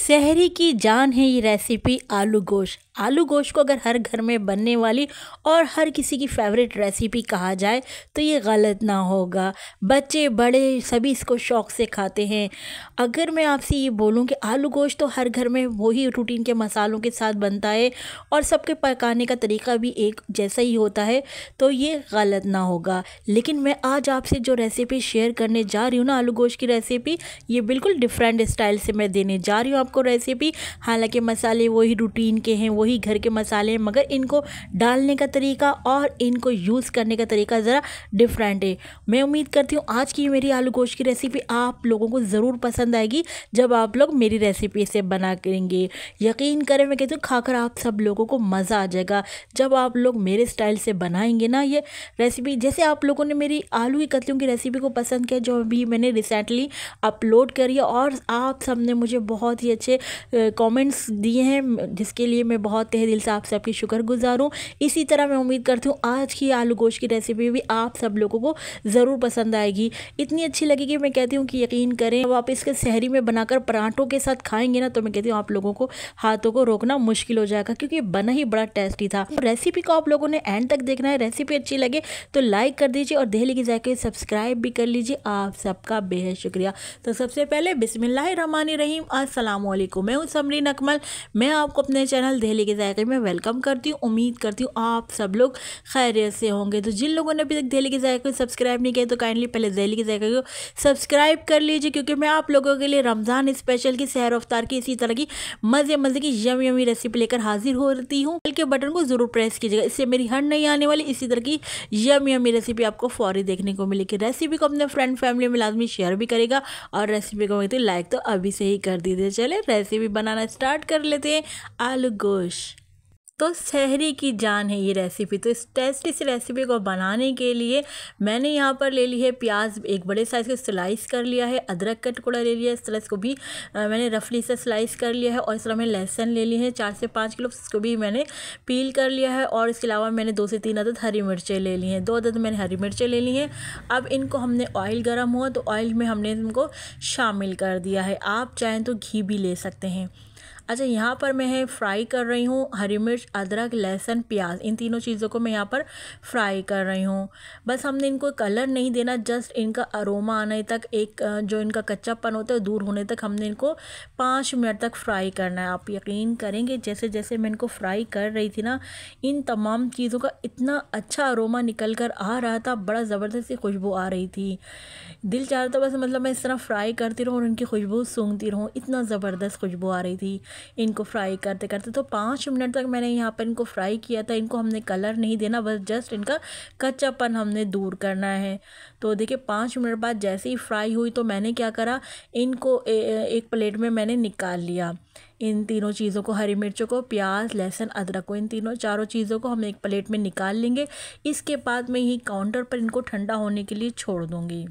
शहरी की जान है ये रेसिपी आलू गोश्त। आलू गोश्त को अगर हर घर में बनने वाली और हर किसी की फेवरेट रेसिपी कहा जाए तो ये गलत ना होगा। बच्चे बड़े सभी इसको शौक़ से खाते हैं। अगर मैं आपसे ये बोलूँ कि आलू गोश्त तो हर घर में वही रूटीन के मसालों के साथ बनता है और सबके पकाने का तरीका भी एक जैसा ही होता है, तो ये गलत ना होगा। लेकिन मैं आज आपसे जो रेसिपी शेयर करने जा रही हूँ ना, आलू गोश्त की रेसिपी, ये बिल्कुल डिफरेंट स्टाइल से मैं देने जा रही हूँ आपको रेसिपी। हालांकि मसाले वही रूटीन के हैं, वही घर के मसाले हैं, मगर इनको डालने का तरीका और इनको यूज़ करने का तरीका ज़रा डिफरेंट है। मैं उम्मीद करती हूँ आज की मेरी आलू गोश्त की रेसिपी आप लोगों को ज़रूर पसंद आएगी जब आप लोग मेरी रेसिपी से बना करेंगे। यकीन करें, मैं कहती हूँ खाकर आप सब लोगों को मज़ा आ जाएगा जब आप लोग मेरे स्टाइल से बनाएंगे ना ये रेसिपी। जैसे आप लोगों ने मेरी आलू की कतलियों की रेसिपी को पसंद किया जो अभी मैंने रिसेंटली अपलोड करी है, और आप सब ने मुझे बहुत ही अच्छे कमेंट्स दिए हैं, जिसके लिए मैं बहुत तहे दिल से आप सबकी शुक्रगुजार हूँ। इसी तरह मैं उम्मीद करती हूँ आज की आलू गोश्त की रेसिपी भी आप सब लोगों को ज़रूर पसंद आएगी। इतनी अच्छी लगेगी, मैं कहती हूँ कि यकीन करें, अब आप इसके शहरी में बनाकर पराठों के साथ खाएंगे ना, तो मैं कहती हूँ आप लोगों को हाथों को रोकना मुश्किल हो जाएगा, क्योंकि बना ही बड़ा टेस्टी था। रेसिपी को आप लोगों ने एंड तक देखना है। रेसिपी अच्छी लगे तो लाइक कर दीजिए और दहली के जाके सब्सक्राइब भी कर लीजिए। आप सबका बेहद शुक्रिया। तो सबसे पहले बिस्मिल्लाहिर्रहमानिर्रहीम, अस्सलाम वालेकुम। मैं हूँ समरीन अकमल। मैं आपको अपने चैनल दहली के जायके में वेलकम करती हूँ। उम्मीद करती हूँ आप सब लोग खैरियत से होंगे। तो जिन लोगों ने अभी तक दहली के जायके को सब्सक्राइब नहीं किया तो काइंडली पहले दहली के जायके को सब्सक्राइब कर लीजिए, क्योंकि मैं आप लोगों के लिए रमज़ान स्पेशल की सहर अफ्तार की इसी तरह की मज़े की यमी रेसिपी लेकर हाजिर होती हूँ। बेल के बटन को ज़रूर प्रेस कीजिएगा, इससे मेरी हर नहीं आने वाली इसी तरह की यमी रेसिपी आपको फौरी देखने को मिलेगी। रेसिपी को अपने फ्रेंड फैमिली में लाजमी शेयर भी करेगा और रेसिपी को तो लाइक तो अभी से ही कर दीजिए। चले रेसिपी बनाना स्टार्ट कर लेते हैं। आलू गोश्त तो शहरी की जान है ये रेसिपी। तो इस टेस्टी सी रेसिपी को बनाने के लिए मैंने यहाँ पर ले ली है प्याज, एक बड़े साइज़ के स्लाइस कर लिया है। अदरक का टुकड़ा ले लिया है, स्लाइस को भी मैंने रफली से स्लाइस कर लिया है। और इस तरह मैंने लहसुन ले लिए हैं 4 से 5 किलो, इसको भी मैंने पील कर लिया है। और इसके अलावा मैंने 2 से 3 अदद हरी मिर्चें ले ली हैं, 2 अदद मैंने हरी मिर्चें ले ली हैं। अब इनको हमने ऑयल गर्म हुआ तो ऑयल में हमने इनको शामिल कर दिया है। आप चाहें तो घी भी ले सकते हैं। अच्छा, यहाँ पर मैं फ्राई कर रही हूँ हरी मिर्च, अदरक, लहसुन, प्याज, इन तीनों चीज़ों को मैं यहाँ पर फ्राई कर रही हूँ। बस हमने इनको कलर नहीं देना, जस्ट इनका अरोमा आने तक, एक जो इनका कच्चापन होता है दूर होने तक हमने इनको 5 मिनट तक फ्राई करना है। आप यकीन करेंगे जैसे जैसे मैं इनको फ्राई कर रही थी ना, इन तमाम चीज़ों का इतना अच्छा अरोमा निकल कर आ रहा था, बड़ा ज़बरदस्त खुशबू आ रही थी। दिल चाह रहा था बस मतलब मैं इस तरह फ्राई करती रहूँ और इनकी खुशबू सूंघती रहूँ, इतना ज़बरदस्त खुशबू आ रही थी इनको फ्राई करते करते। तो 5 मिनट तक मैंने यहाँ पर इनको फ्राई किया था। इनको हमने कलर नहीं देना, बस जस्ट इनका कच्चापन हमने दूर करना है। तो देखिए 5 मिनट बाद जैसे ही फ्राई हुई तो मैंने क्या करा, इनको एक प्लेट में मैंने निकाल लिया। इन तीनों चीज़ों को, हरी मिर्चों को, प्याज, लहसुन, अदरक को, इन चारों चीज़ों को हम एक प्लेट में निकाल लेंगे। इसके बाद मैं यही काउंटर पर इनको ठंडा होने के लिए छोड़ दूँगी।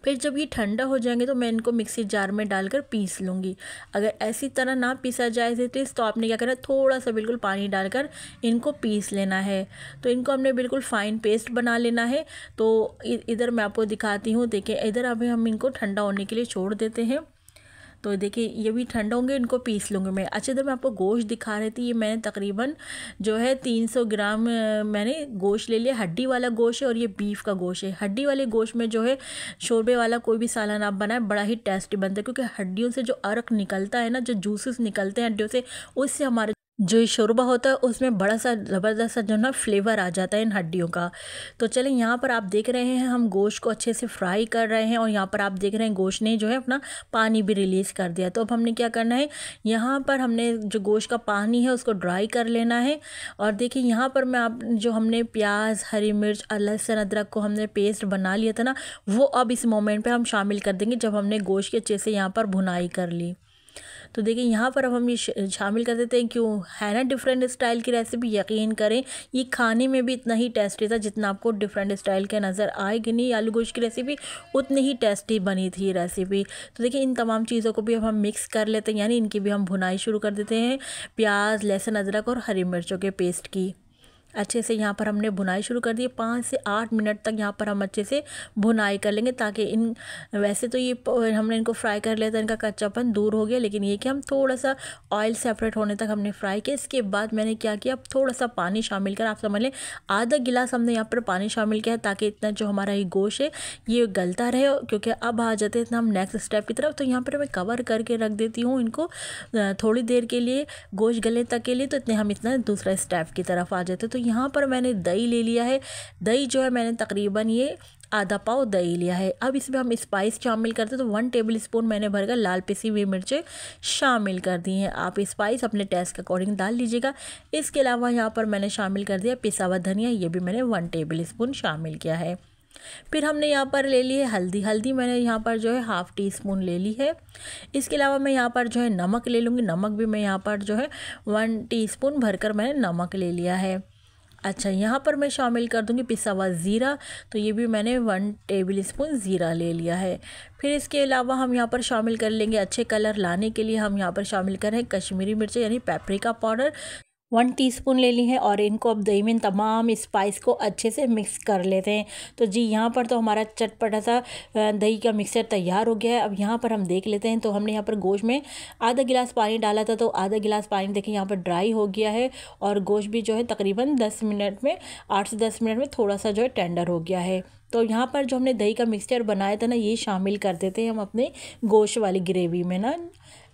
फिर जब ये ठंडा हो जाएंगे तो मैं इनको मिक्सी जार में डालकर पीस लूँगी। अगर ऐसी तरह ना पीसा जाए तो आपने क्या करना है, थोड़ा सा बिल्कुल पानी डालकर इनको पीस लेना है। तो इनको हमने बिल्कुल फ़ाइन पेस्ट बना लेना है। तो इधर मैं आपको दिखाती हूँ, देखिए इधर अभी हम इनको ठंडा होने के लिए छोड़ देते हैं। तो देखिए ये भी ठंडा होंगे, इनको पीस लूँगी मैं। अच्छा, इधर मैं आपको गोश्त दिखा रही थी। ये मैंने तकरीबन जो है 300 ग्राम मैंने गोश्त ले लिया। हड्डी वाला गोश्त है और ये बीफ का गोश्त है। हड्डी वाले गोश्त में जो है शोरबे वाला कोई भी सालन आप बनाए बड़ा ही टेस्टी बनता है, क्योंकि हड्डियों से जो अर्क निकलता है ना, जो जूसेस निकलते हैं हड्डियों से, उससे हमारे जो शोरबा होता है उसमें बड़ा सा ज़बरदस्त सा जो ना फ्लेवर आ जाता है इन हड्डियों का। तो चलें, यहाँ पर आप देख रहे हैं हम गोश्त को अच्छे से फ्राई कर रहे हैं और यहाँ पर आप देख रहे हैं गोश्त ने जो है अपना पानी भी रिलीज़ कर दिया। तो अब हमने क्या करना है, यहाँ पर हमने जो गोश्त का पानी है उसको ड्राई कर लेना है। और देखिए यहाँ पर मैं आप जो हमने प्याज, हरी मिर्च और लहसुन, अदरक को हमने पेस्ट बना लिया था ना, वो अब इस मोमेंट पर हम शामिल कर देंगे जब हमने गोश्त के अच्छे से यहाँ पर भुनाई कर ली। तो देखिए यहाँ पर अब हम ये शामिल कर देते हैं। क्यों है ना डिफरेंट स्टाइल की रेसिपी, यकीन करें ये खाने में भी इतना ही टेस्टी था जितना आपको डिफरेंट स्टाइल के नज़र आएगी नहीं आलू गोश्त की रेसिपी, उतनी ही टेस्टी बनी थी ये रेसिपी। तो देखिए इन तमाम चीज़ों को भी अब हम मिक्स कर लेते हैं, यानी इनकी भी हम भुनाई शुरू कर देते हैं, प्याज, लहसुन, अदरक और हरी मिर्चों के पेस्ट की। अच्छे से यहाँ पर हमने भुनाई शुरू कर दी। 5 से 8 मिनट तक यहाँ पर हम अच्छे से भुनाई कर लेंगे, ताकि इन वैसे तो ये हमने इनको फ्राई कर लिया था, इनका कच्चापन दूर हो गया, लेकिन ये कि हम थोड़ा सा ऑयल सेपरेट होने तक हमने फ्राई किया। इसके बाद मैंने क्या किया, अब थोड़ा सा पानी शामिल कर, आप समझ लें आधा गिलास हमने यहाँ पर पानी शामिल किया है, ताकि इतना जो हमारा ये गोश्त है ये गलता रहे। क्योंकि अब आ जाते हैं इतना हम नेक्स्ट स्टेप की तरफ। तो यहाँ पर मैं कवर करके रख देती हूँ इनको थोड़ी देर के लिए, गोश्त गलने तक के लिए। तो इतने हम इतना दूसरा स्टेप की तरफ आ जाते। तो यहाँ पर मैंने दही ले लिया है। दही जो है मैंने तकरीबन ये आधा पाव दही लिया है। अब इसमें हम स्पाइस शामिल करते हैं। तो 1 टेबल स्पून मैंने भरकर लाल पिसी हुई मिर्चें शामिल कर दी हैं। आप स्पाइस अपने टेस्ट के अकॉर्डिंग डाल लीजिएगा। इसके अलावा यहाँ पर मैंने शामिल कर दिया पिसा हुआ धनिया, ये भी मैंने 1 टेबल स्पून शामिल किया है। फिर हमने यहाँ पर ले ली है हल्दी। हल्दी मैंने यहाँ पर जो है ½ टी स्पून ले ली है। इसके अलावा मैं यहाँ पर जो है नमक ले लूँगी। नमक भी मैं यहाँ पर जो है 1 टीस्पून भरकर मैंने नमक ले लिया है। अच्छा, यहाँ पर मैं शामिल कर दूँगी पिसा हुआ ज़ीरा। तो ये भी मैंने 1 टेबल स्पून ज़ीरा ले लिया है। फिर इसके अलावा हम यहाँ पर शामिल कर लेंगे, अच्छे कलर लाने के लिए हम यहाँ पर शामिल करें कश्मीरी मिर्च यानी पेपरिका पाउडर 1 टीस्पून ले ली है। और इनको अब दही में तमाम स्पाइस को अच्छे से मिक्स कर लेते हैं। तो जी यहाँ पर तो हमारा चटपटा सा दही का मिक्सचर तैयार हो गया है। अब यहाँ पर हम देख लेते हैं। तो हमने यहाँ पर गोश्त में आधा गिलास पानी डाला था, तो आधा गिलास पानी देखिए यहाँ पर ड्राई हो गया है। और गोश्त भी जो है तकरीबन 10 मिनट में 8 से 10 मिनट में थोड़ा सा जो है टेंडर हो गया है। तो यहाँ पर जो हमने दही का मिक्सचर बनाया था ना, ये शामिल कर देते हैं हम अपने गोश्त वाली ग्रेवी में ना।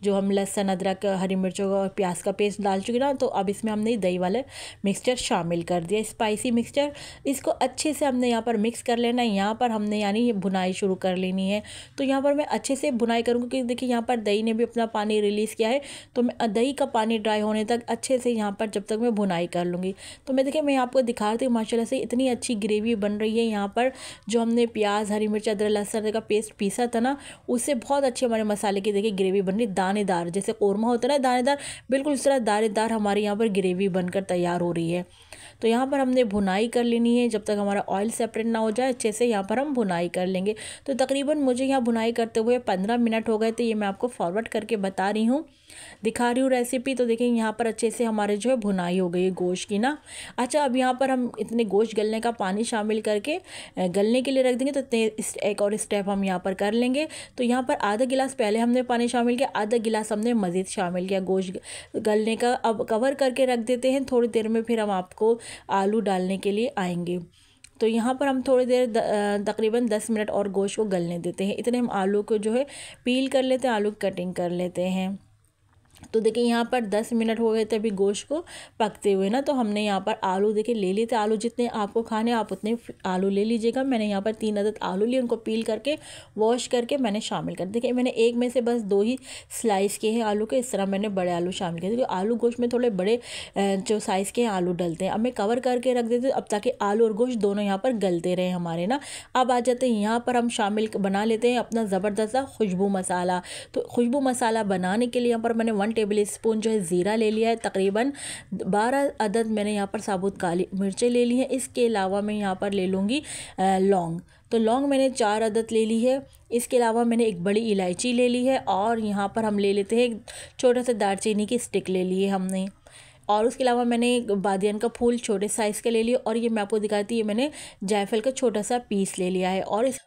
जो हम लहसुन अदरक हरी मिर्चों और प्याज का पेस्ट डाल चुके ना, तो अब इसमें हमने दही वाला मिक्सचर शामिल कर दिया, स्पाइसी मिक्सचर। इसको अच्छे से हमने यहाँ पर मिक्स कर लेना है। यहाँ पर हमने यानी भुनाई शुरू कर लेनी है। तो यहाँ पर मैं अच्छे से भुनाई करूँगी, क्योंकि देखिए यहाँ पर दही ने भी अपना पानी रिलीज़ किया है। तो मैं दही का पानी ड्राई होने तक अच्छे से यहाँ पर जब तक मैं भुनाई कर लूँगी। तो मैं देखिए मैं आपको दिखा रही हूँ माशाल्लाह से इतनी अच्छी ग्रेवी बन रही है। यहाँ पर जो हमने प्याज हरी मिर्च अदरक लहसुन का पेस्ट पीसा था ना, उससे बहुत अच्छी हमारे मसाले की देखिए ग्रेवी बन रही, दानेदार, जैसे कौरमा होता है ना दानेदार, बिल्कुल इस तरह दानेदार हमारे यहाँ पर ग्रेवी बनकर तैयार हो रही है। तो यहाँ पर हमने भुनाई कर लेनी है जब तक हमारा ऑयल सेपरेट ना हो जाए। अच्छे से यहाँ पर हम भुनाई कर लेंगे। तो तकरीबन मुझे यहाँ भुनाई करते हुए 15 मिनट हो गए थे। ये मैं आपको फॉरवर्ड करके बता रही हूँ, दिखा रही हूँ रेसिपी। तो देखिए यहाँ पर अच्छे से हमारे जो है भुनाई हो गई है गोश्त की ना। अच्छा, अब यहाँ पर हम इतने गोश्त गलने का पानी शामिल करके गलने के लिए रख देंगे। तो एक और स्टेप हम यहाँ पर कर लेंगे। तो यहाँ पर आधा गिलास पहले हमने पानी शामिल किया, आधा गिलास हमने मज़ीद शामिल किया गोश्त गलने का। अब कवर करके रख देते हैं। थोड़ी देर में फिर हम आपको आलू डालने के लिए आएंगे। तो यहाँ पर हम थोड़ी देर तकरीबन 10 मिनट और गोश्त को गलने देते हैं। इतने हम आलू को जो है पील कर लेते हैं, आलू की कटिंग कर लेते हैं। तो देखिए यहाँ पर 10 मिनट हो गए थे अभी गोश्त को पकते हुए ना। तो हमने यहाँ पर आलू देखिए ले लिए थे। आलू जितने आपको खाने आप उतने आलू ले लीजिएगा। मैंने यहाँ पर 3 अदद आलू लिए, उनको पील करके वॉश करके मैंने शामिल कर। देखिए मैंने एक में से बस 2 ही स्लाइस किए हैं आलू के। इस तरह मैंने बड़े आलू शामिल किए, क्योंकि आलू गोश्त में थोड़े बड़े जो साइज़ के आलू डलते हैं। अब मैं कवर करके रख देती हूँ, अब ताकि आलू और गोश्त दोनों यहाँ पर गलते रहे हमारे ना। अब आ जाते हैं यहाँ पर हम शामिल बना लेते हैं अपना ज़बरदस्त सा खुशबू मसाला। तो खुशबू मसाला बनाने के लिए यहाँ पर मैंने 1 टेबल स्पून जो है ज़ीरा ले लिया है। तकरीबन 12 अदद मैंने यहाँ पर साबुत काली मिर्चें ले ली हैं। इसके अलावा मैं यहाँ पर ले लूँगी लौंग। तो लौंग मैंने 4 अदद ले ली है। इसके अलावा मैंने एक बड़ी इलायची ले ली है। और यहाँ पर हम ले लेते हैं एक छोटा सा दालचीनी की स्टिक ले ली है हमने। और उसके अलावा मैंने बादियान का फूल छोटे साइज़ का ले लिया। और ये मैं आपको दिखाती है, मैंने जायफल का छोटा सा पीस ले लिया है।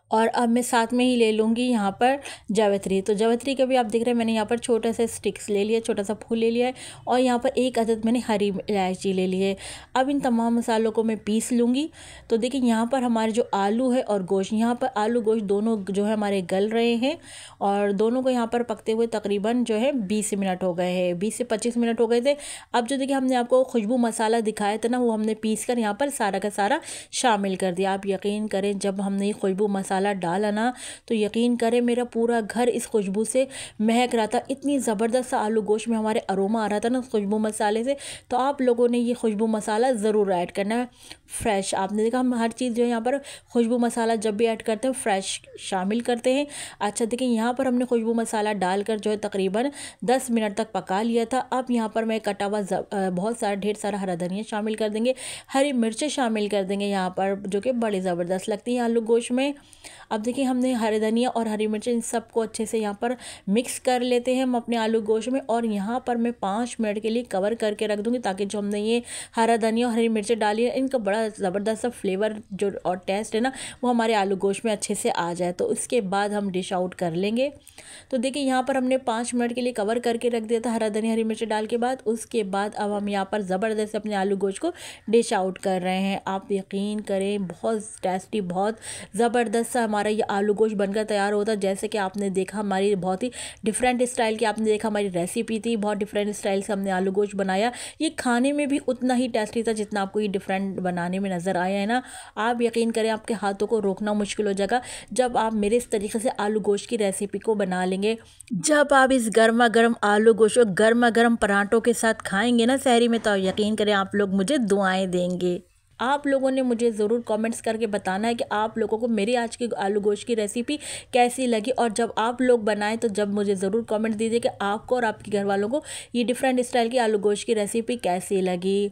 और अब मैं साथ में ही ले लूँगी यहाँ पर जावित्री। तो जावित्री का भी आप देख रहे हैं मैंने यहाँ पर छोटा सा स्टिक्स ले लिया, छोटा सा फूल ले लिया है। और यहाँ पर 1 अदद मैंने हरी इलायची ले ली है। अब इन तमाम मसालों को मैं पीस लूँगी। तो देखिए यहाँ पर हमारे जो आलू है और गोश्त, यहाँ पर आलू गोश्त दोनों जो है हमारे गल रहे हैं। और दोनों को यहाँ पर पकते हुए तकरीबन जो है 20 मिनट हो गए हैं, 20 से 25 मिनट हो गए थे। अब जो देखिए हमने आपको खुशबू मसाला दिखाया था ना, वो हमने पीस कर यहाँ पर सारा का सारा शामिल कर दिया। आप यकीन करें जब हमने ये खुशबू मसाला डाला ना, तो यकीन करें मेरा पूरा घर इस खुशबू से महक रहा था। इतनी ज़बरदस्त आलू गोश्त में हमारे अरोमा आ रहा था ना खुशबू मसाले से। तो आप लोगों ने ये खुशबू मसाला ज़रूर ऐड करना है, फ्रेश। आपने देखा हम हर चीज़ जो है यहाँ पर खुशबू मसाला जब भी ऐड करते हैं फ्रेश शामिल करते हैं। अच्छा देखिए यहाँ पर हमने खुशबू मसाला डालकर जो है तकरीबन 10 मिनट तक पका लिया था। अब यहाँ पर मैं कटा हुआ बहुत सारा ढेर सारा हरा धनिया शामिल कर देंगे, हरी मिर्चें शामिल कर देंगे यहाँ पर, जो कि बड़ी ज़बरदस्त लगती हैं आलू गोश्त में। अब देखिए हमने हरे धनिया और हरी मिर्चें इन सबको अच्छे से यहाँ पर मिक्स कर लेते हैं हम अपने आलू गोश्त में, और यहाँ पर मैं 5 मिनट के लिए कवर करके रख दूँगी, ताकि जो हमने ये हरा धनिया और हरी मिर्चें डाली है इनका बड़ा ज़बरदस्त सा फ्लेवर जो और टेस्ट है ना वो हमारे आलू गोश्त में अच्छे से आ जाए। तो उसके बाद हम डिश आउट कर लेंगे। तो देखिए यहाँ पर हमने 5 मिनट के लिए कवर करके रख दिया था हरा धनिया हरी मिर्च डाल के बाद। उसके बाद अब हम यहाँ पर ज़बरदस्त अपने आलू गोश्त को डिश आउट कर रहे हैं। आप यकीन करें बहुत टेस्टी, बहुत ज़बरदस्त सा हमारा ये आलू गोश्त बनकर तैयार होता है। जैसे कि आपने देखा हमारी बहुत ही डिफरेंट स्टाइल की आपने देखा हमारी रेसिपी थी, बहुत डिफरेंट स्टाइल से हमने आलू गोश्त बनाया। ये खाने में भी उतना ही टेस्टी था जितना आपको ये डिफरेंट बनाने में नज़र आया है ना। आप यकीन करें आपके हाथों को रोकना मुश्किल हो जाएगा जब आप मेरे इस तरीके से आलू गोश्त की रेसिपी को बना लेंगे। जब आप इस गर्मा गर्म आलू गोश्त को गर्मा गर्म पराठों के साथ खाएंगे ना सहरी में, तो यकीन करें आप लोग मुझे दुआएं देंगे। आप लोगों ने मुझे ज़रूर कमेंट्स करके बताना है कि आप लोगों को मेरी आज की आलू गोश्त की रेसिपी कैसी लगी, और जब आप लोग बनाएं तो जब मुझे ज़रूर कमेंट दीजिए कि आपको और आपके घर वालों को ये डिफरेंट स्टाइल की आलू गोश्त की रेसिपी कैसी लगी।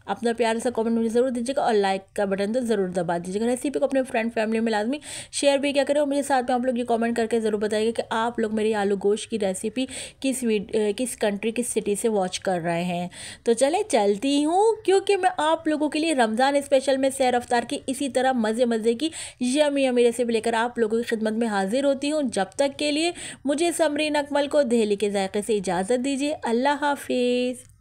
अपना प्यार सा कमेंट मुझे ज़रूर दीजिएगा, और लाइक का बटन तो ज़रूर दबा दीजिएगा। रेसिपी को अपने फ्रेंड फैमिली में लाजमी शेयर भी क्या करें, और मुझे साथ में आप लोग ये कमेंट करके ज़रूर बताइएगा कि आप लोग मेरी आलू गोश्त की रेसिपी किस कंट्री किस सिटी से वॉच कर रहे हैं। तो चले चलती हूँ, क्योंकि मैं आप लोगों के लिए रमज़ान स्पेशल में सैर अफ्तार की इसी तरह मज़े मज़े की यमी यमी रेसिपी लेकर आप लोगों की खिदमत में हाजिर होती हूँ। जब तक के लिए मुझे समरीन अकमल को दहली के जायके से इजाज़त दीजिए। अल्लाह हाफिज़।